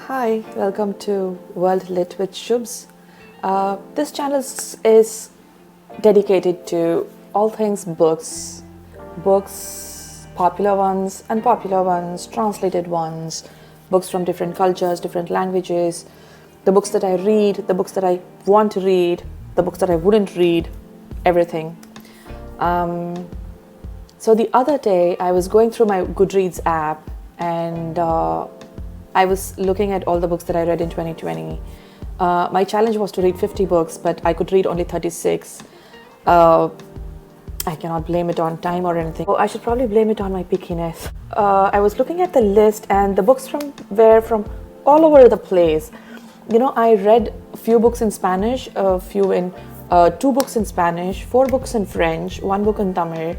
Hi, welcome to World Lit with Shubs. This channel is dedicated to all things books, popular ones, unpopular ones, translated ones, books from different cultures, different languages, the books that I read, the books that I want to read, the books that I wouldn't read, everything. So the other day I was going through my Goodreads app and I was looking at all the books that I read in 2020. My challenge was to read 50 books, but I could read only 36. I cannot blame it on time or anything. I should probably blame it on my pickiness. I was looking at the list and the books were from all over the place. You know, I read a few books in Spanish, two books in Spanish, 4 books in French, 1 book in Tamil,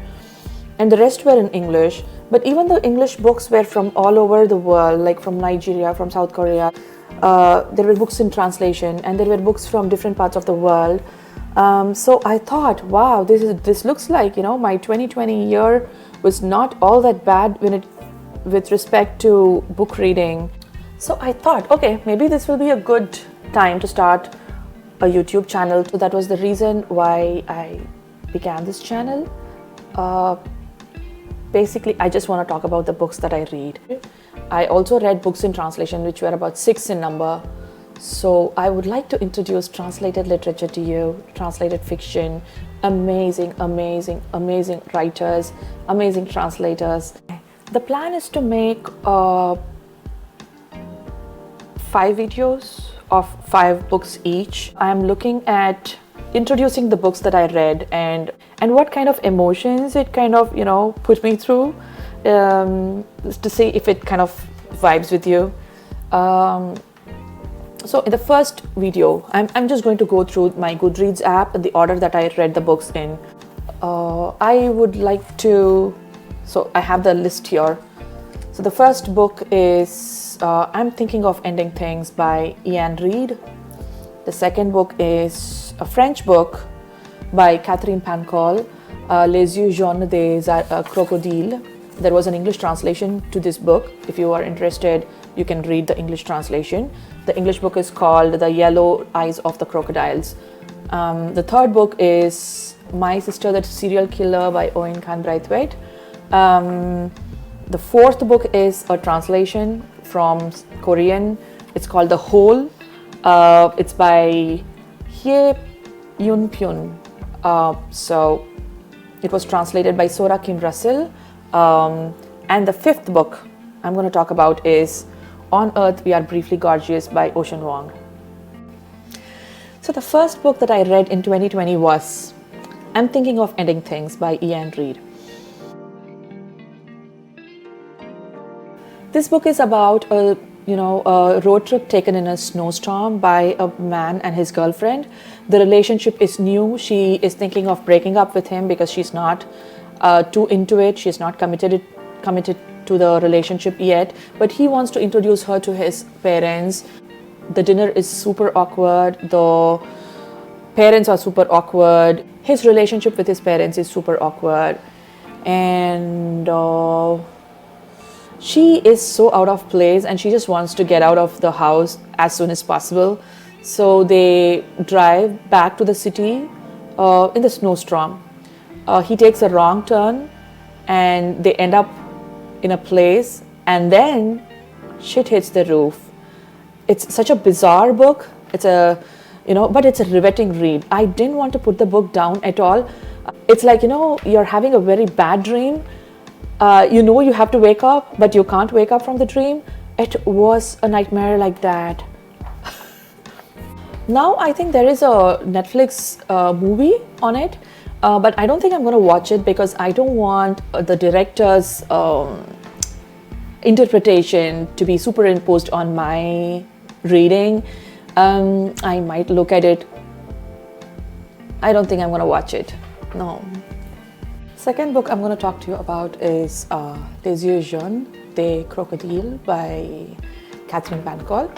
and the rest were in English. But even the English books were from all over the world, like from Nigeria, from South Korea. There were books in translation, and there were books from different parts of the world. So I thought, wow, this looks like, you know, my 2020 year was not all that bad with respect to book reading. So I thought, okay, maybe this will be a good time to start a YouTube channel. So that was the reason why I began this channel. Basically, I just want to talk about the books that I read. I also read books in translation, which were about 6 in number. So I would like to introduce translated literature to you, translated fiction, amazing writers, amazing translators. The plan is to make 5 videos of 5 books each. I'm looking at introducing the books that I read and what kind of emotions it kind of, you know, put me through, to see if it kind of vibes with you. So in the first video, I'm just going to go through my Goodreads app in the order that I read the books in. I would like to, so I have the list here. So the first book is I'm Thinking of Ending Things by Reid. The second book is a French book by Katherine Pancol, Les Yeux, Jaunes des Crocodiles. There was an English translation to this book. If you are interested, you can read the English translation. The English book is called The Yellow Eyes of the Crocodiles. The third book is My Sister the Serial Killer by Oyinkan, Braithwaite. The fourth book is a translation from Korean. It's called The Hole. It's by Pyun. So it was translated by Sora Russell. And the fifth book I'm going to talk about is On Earth We Are Briefly Gorgeous by Vuong. So the first book that I read in 2020 was I'm Thinking of Ending Things by Reid. This book is about a road trip taken in a snowstorm by a man and his girlfriend. The relationship is new. She is thinking of breaking up with him because she's not too into it. She's not committed to the relationship yet. But he wants to introduce her to his parents. The dinner is super awkward. The parents are super awkward. His relationship with his parents is super awkward. And she is so out of place and she just wants to get out of the house as soon as possible. So they drive back to the city in the snowstorm. He takes a wrong turn and they end up in a place and then shit hits the roof. It's such a bizarre book. It's but it's a riveting read. I didn't want to put the book down at all. It's like, you're having a very bad dream. You have to wake up, but you can't wake up from the dream. It was a nightmare like that. Now I think there is a Netflix movie on it, but I don't think I'm going to watch it because I don't want the director's interpretation to be superimposed on my reading. I might look at it. I don't think I'm going to watch it. No. Second book I'm going to talk to you about is Les Yeux, Jaunes des Crocodiles by Katherine Pancol.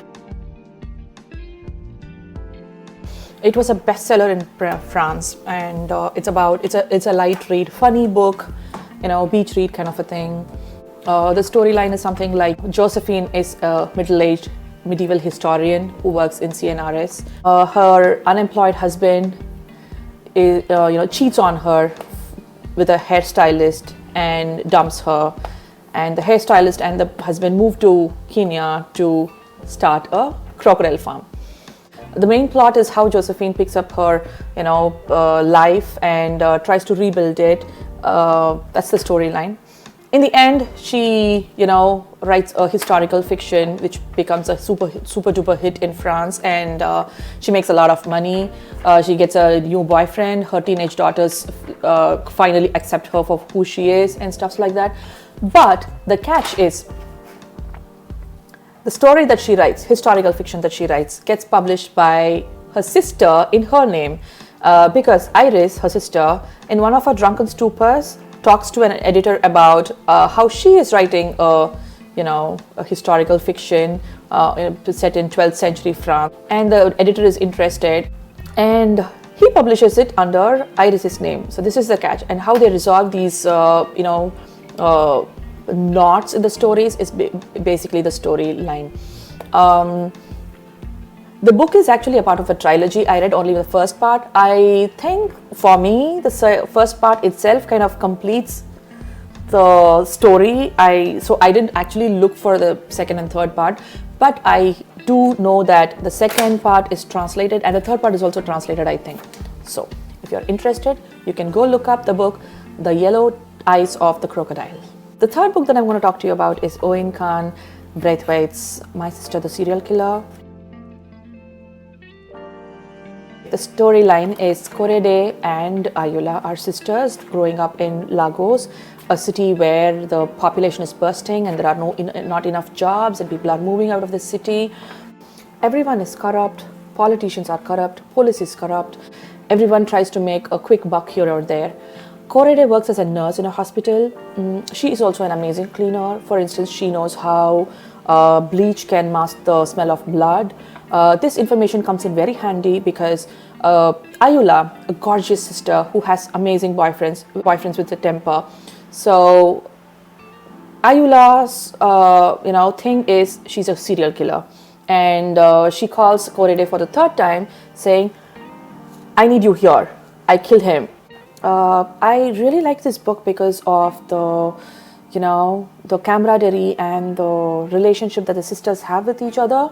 It was a bestseller in France, and it's a light read, funny book, beach read kind of a thing. The storyline is something like Josephine is a middle-aged medieval historian who works in CNRS. Her unemployed husband is, cheats on her with a hairstylist and dumps her. And the hairstylist and the husband move to Kenya to start a crocodile farm. The main plot is how Josephine picks up her, life and tries to rebuild it. That's the storyline. In the end, she, writes a historical fiction which becomes a super duper hit in France, and she makes a lot of money. She gets a new boyfriend. Her teenage daughters finally accept her for who she is and stuff like that. But the catch is, the story that she writes, historical fiction that she writes, gets published by her sister in her name, because Iris, her sister, in one of her drunken stupors, talks to an editor about how she is writing a historical fiction set in 12th century France, and the editor is interested, and he publishes it under Iris's name. So this is the catch, and how they resolve these knots in the stories is basically the storyline. The book is actually a part of a trilogy. I read only the first part. I think for me, the first part itself kind of completes the story. So I didn't actually look for the second and third part, but I do know that the second part is translated and the third part is also translated, I think. So if you're interested, you can go look up the book, The Yellow Eyes of the Crocodile. The third book that I'm going to talk to you about is Oyinkan, Braithwaite's My Sister the Serial Killer. The storyline is Korede and Ayula are sisters growing up in Lagos, a city where the population is bursting and there are not enough jobs and people are moving out of the city. Everyone is corrupt, politicians are corrupt, police is corrupt. Everyone tries to make a quick buck here or there. Korede works as a nurse in a hospital. She is also an amazing cleaner. For instance, she knows how bleach can mask the smell of blood. This information comes in very handy because Ayula, a gorgeous sister who has amazing boyfriends with a temper. So Ayula's thing is she's a serial killer, and she calls Korede for the third time saying, "I need you here. I killed him." I really like this book because of the camaraderie and the relationship that the sisters have with each other.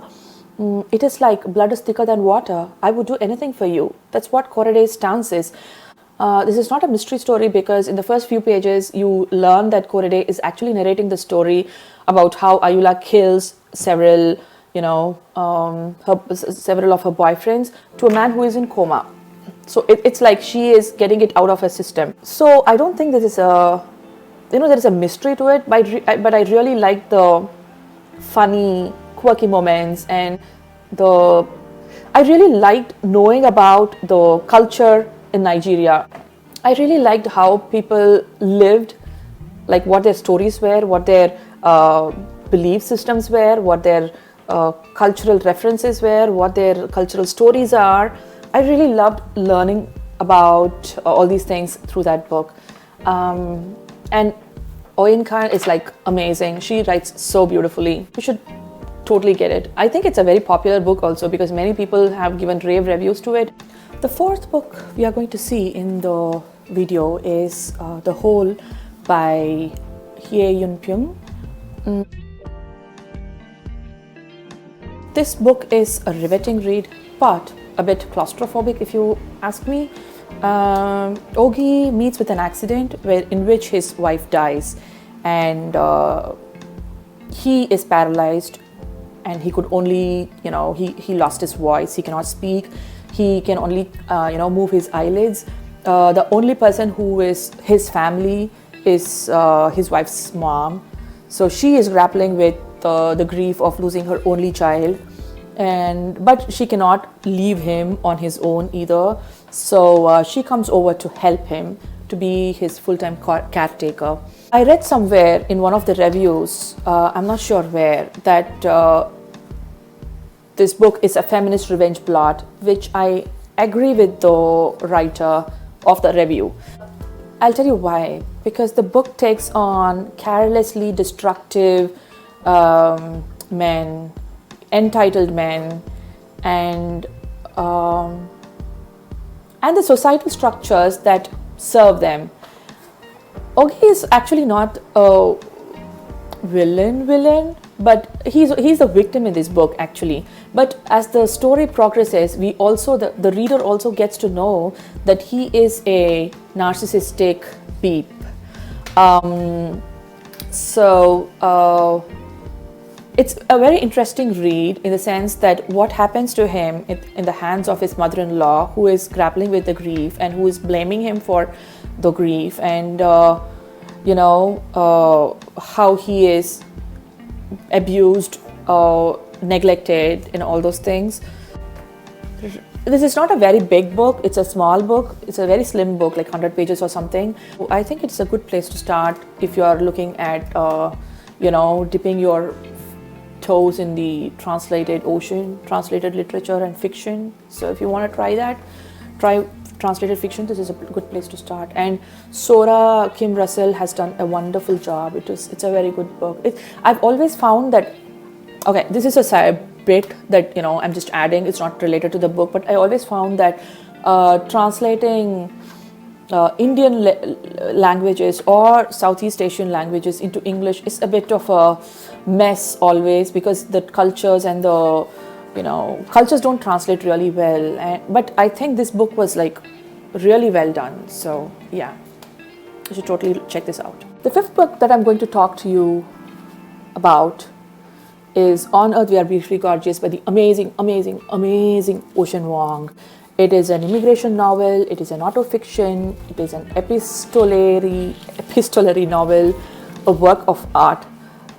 It is like blood is thicker than water. I would do anything for you. That's what Korede's stance is. This is not a mystery story because in the first few pages you learn that Korede is actually narrating the story about how Ayula kills several of her boyfriends to a man who is in coma. So it's like she is getting it out of her system. So I don't think there is a mystery to it, but I really like the funny, quirky moments, and I really liked knowing about the culture in Nigeria. I really liked how people lived, like what their stories were, what their belief systems were, what their cultural references were, what their cultural stories are. I really loved learning about all these things through that book. And Oyinkan is like amazing. She writes so beautifully. You should totally get it. I think it's a very popular book also because many people have given rave reviews to it. The fourth book we are going to see in the video is The Hole by Pyun. This book is a riveting read, but a bit claustrophobic if you ask me. Ogi meets with an accident in which his wife dies, and he is paralyzed, and he could only, he lost his voice, he cannot speak, he can only, move his eyelids. The only person who is his family is his wife's mom. So she is grappling with the grief of losing her only child. But she cannot leave him on his own either. So she comes over to help him, to be his full-time caretaker. I read somewhere in one of the reviews, I'm not sure where, that this book is a feminist revenge plot, which I agree with the writer of the review. I'll tell you why. Because the book takes on carelessly destructive men entitled men, and the societal structures that serve them. Ogi is actually not a villain, but he's the victim in this book actually. But as the story progresses, we also the reader also gets to know that he is a narcissistic beep. It's a very interesting read in the sense that what happens to him in the hands of his mother-in-law, who is grappling with the grief and who is blaming him for the grief, and how he is abused, neglected, and all those things. This is not a very big book, it's a small book, it's a very slim book, like 100 pages or something. I think it's a good place to start if you are looking at, dipping your toes in the translated ocean, translated literature and fiction. So if you want to try translated fiction, this is a good place to start. And Sora Kim Russell has done a wonderful job. It's a very good book. I've always found that, okay, this is a side bit that I'm just adding, it's not related to the book, but I always found that translating Indian languages or Southeast Asian languages into English is a bit of a mess always, because the cultures and the cultures don't translate really well. But I think this book was like really well done. So yeah, you should totally check this out. The fifth book that I'm going to talk to you about is On Earth We Are Briefly Gorgeous by the amazing Ocean Vuong. It is an immigration novel, it is an autofiction, it is an epistolary novel, a work of art.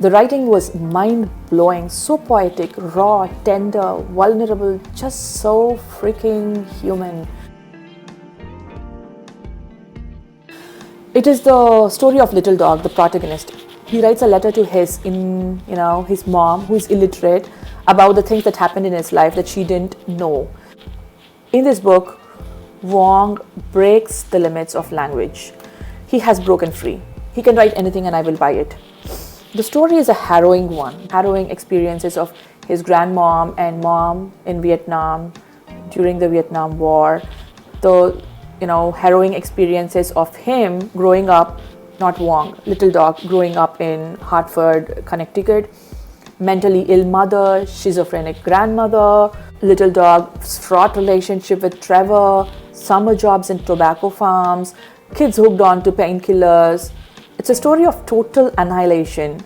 The writing was mind-blowing, so poetic, raw, tender, vulnerable, just so freaking human. It is the story of Little Dog, the protagonist. He writes a letter to his mom, who is illiterate, about the things that happened in his life that she didn't know. In this book, Vuong breaks the limits of language. He has broken free. He can write anything and I will buy it. The story is a harrowing one. Harrowing experiences of his grandmom and mom in Vietnam during the Vietnam War. The harrowing experiences of him growing up, not Vuong, Little Dog, growing up in Hartford, Connecticut. Mentally ill mother, schizophrenic grandmother, Little Dog's fraught relationship with Trevor, summer jobs in tobacco farms, kids hooked on to painkillers. It's a story of total annihilation.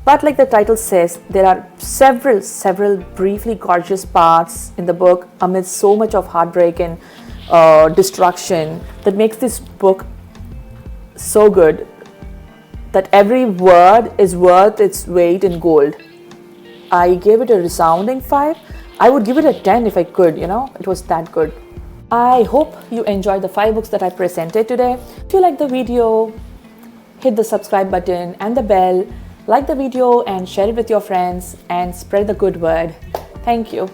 But like the title says, there are several briefly gorgeous parts in the book amidst so much of heartbreak and destruction that makes this book so good that every word is worth its weight in gold. I gave it a resounding 5. I would give it a 10 if I could, it was that good. I hope you enjoyed the 5 books that I presented today. If you like the video, hit the subscribe button and the bell, like the video and share it with your friends and spread the good word. Thank you.